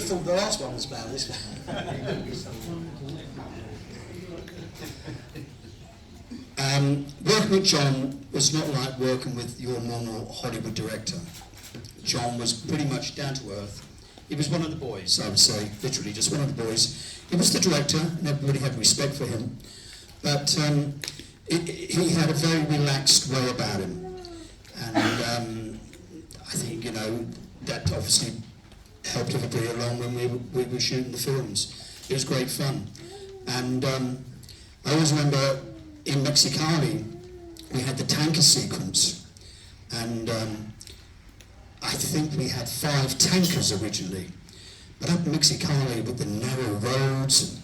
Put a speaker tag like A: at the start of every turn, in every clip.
A: thought the last one was about this. Working with John was not like working with your normal Hollywood director. John was pretty much down to earth. He was one of the boys, I would say, literally just one of the boys. He was the director, and everybody had respect for him. But he had a very relaxed way about him. And I think, you know, that obviously helped everybody along when we were shooting the films. It was great fun. And I always remember in Mexicali, we had the tanker sequence. And I think we had 5 tankers originally. But up in Mexicali with the narrow roads and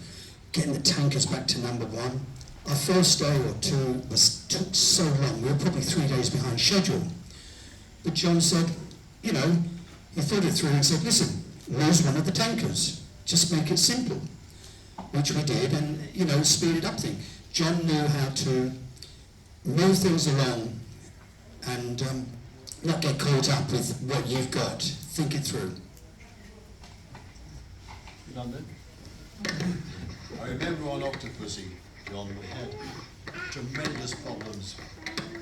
A: getting the tankers back to number 1, our first day or two took so long. We were probably 3 days behind schedule. But John said, you know, he thought it through and said, listen, lose one of the tankers. Just make it simple. Which we did, and, you know, speeded up things. John knew how to move things along and not get caught up with what you've got. Think it through.
B: London. I remember on Octopussy, John, we had tremendous problems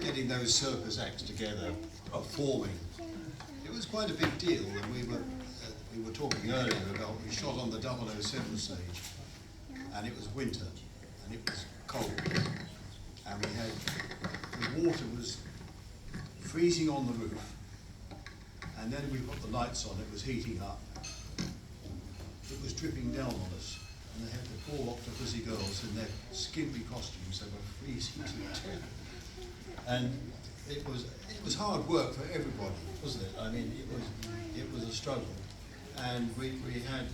B: getting those circus acts together, performing. It was quite a big deal, and we were talking earlier about, we shot on the 007 stage, and it was winter, and it was cold, and we had, the water was freezing on the roof, and then we put the lights on, it was heating up. It was dripping down on us, and they had the poor Octopussy girls in their skimpy costumes, they were freezing to death. And it was hard work for everybody, wasn't it? I mean, it was a struggle, and we had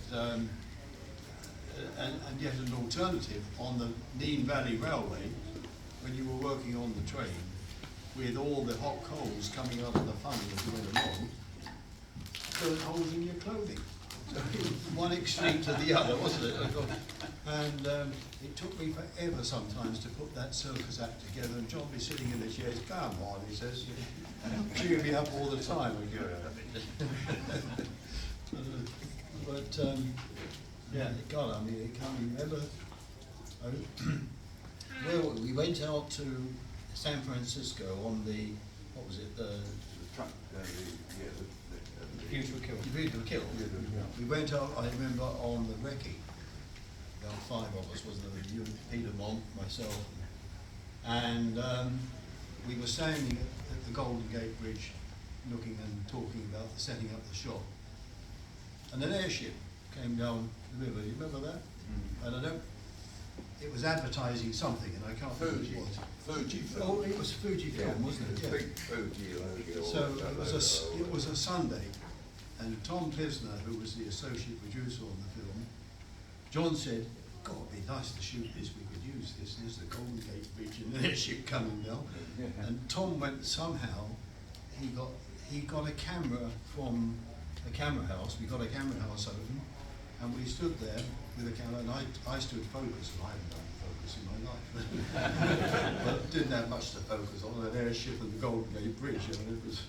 B: and yet an alternative on the Nene Valley Railway, when you were working on the train, with all the hot coals coming out of the funnel as you went along, burnt holes in your clothing. So one extreme to the other, wasn't it? And it took me forever sometimes to put that circus act together, and John be sitting in the chairs, come on, he says, cheering me up all the time. But yeah, God, I mean, I can't remember. Well, we went out to San Francisco on the, what was it, the
C: truck,
B: View to a Kill. View to a Kill. We went out, I remember, on the recce. About 5 of us, wasn't there? You, Peter, Monk, myself. And we were standing at the Golden Gate Bridge, looking and talking about the setting up the shop. And an airship came down the river. You remember that? Mm. And I don't. It was advertising something, and I can't remember what.
C: Fujifilm.
B: Oh, it was Fujifilm, wasn't it? Yeah.
C: Big Fuji logo.
B: So it was a Sunday, and Tom Plisner, who was the associate producer on the film, John said, God, it'd be nice to shoot this, we could use this. There's the Golden Gate Bridge and the airship coming down. Yeah. And Tom went somehow, he got a camera from the camera house. We got a camera house open, and we stood there with a camera, and I stood focus, and I haven't done focus in my life. But didn't have much to focus on, an airship and the Golden Gate Bridge, and it was.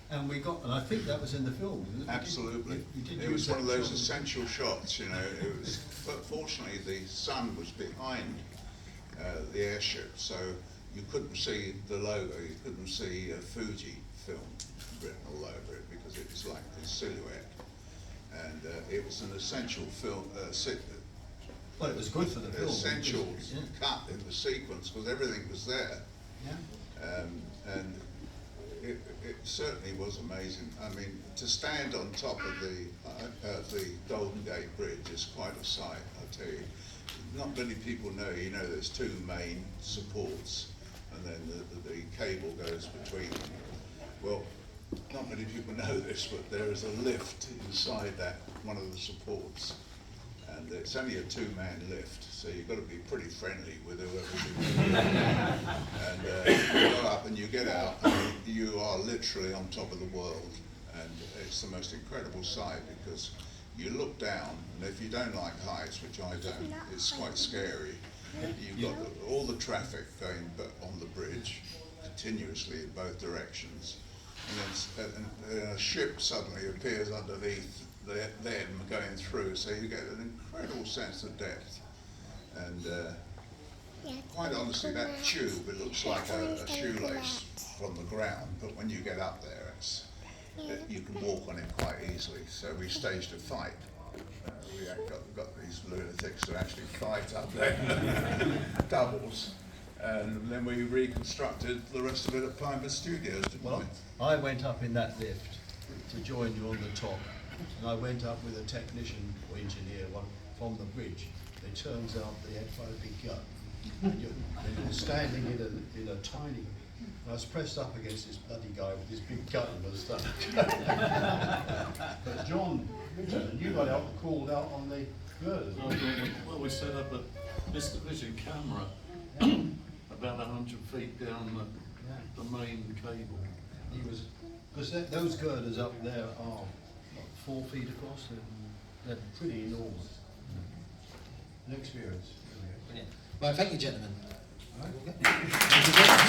B: And we got, and I think that was in the film.
C: Absolutely. It was one of those essential shots, you know. It was, but fortunately the sun was behind the airship, so you couldn't see the logo, you couldn't see Fuji film written all over it, because it was like a silhouette. And it was an essential film,
B: well, it was good for the film.
C: Essential cut in the sequence, because everything was there.
B: Yeah.
C: And it certainly was amazing. I mean, to stand on top of the Golden Gate Bridge is quite a sight, I tell you. Not many people know, you know, there's 2 main supports, and then the cable goes between them. Well, not many people know this, but there is a lift inside that, one of the supports. And it's only a 2-man lift, so you've got to be pretty friendly with whoever you're and you go up and you get out, and you are literally on top of the world. And it's the most incredible sight, because you look down, and if you don't like heights, which I don't, it's quite scary. You've got all the traffic going on the bridge continuously in both directions. And then a ship suddenly appears underneath them going through, so you get an incredible sense of depth. And quite honestly, that tube, it looks like a shoelace from the ground, but when you get up there, you can walk on it quite easily. So we staged a fight. We got these lunatics to actually fight up there, doubles, and then we reconstructed the rest of it at Climber Studios.
B: Well, I went up in that lift to join you on the top, and I went up with a technician or engineer one from the bridge. It turns out they had quite a big gun. And you're standing in a tiny. I was pressed up against this bloody guy with this big gun in the stomach. But John, you got out and crawled out on the girders.
D: Well, we set up a Mr. Vision camera about 100 feet down the main cable.
B: He was, because those girders up there are what, 4 feet across. They're pretty enormous. An experience.
A: Brilliant. Right, thank you, gentlemen.
B: All right.
A: Thank you, Glen.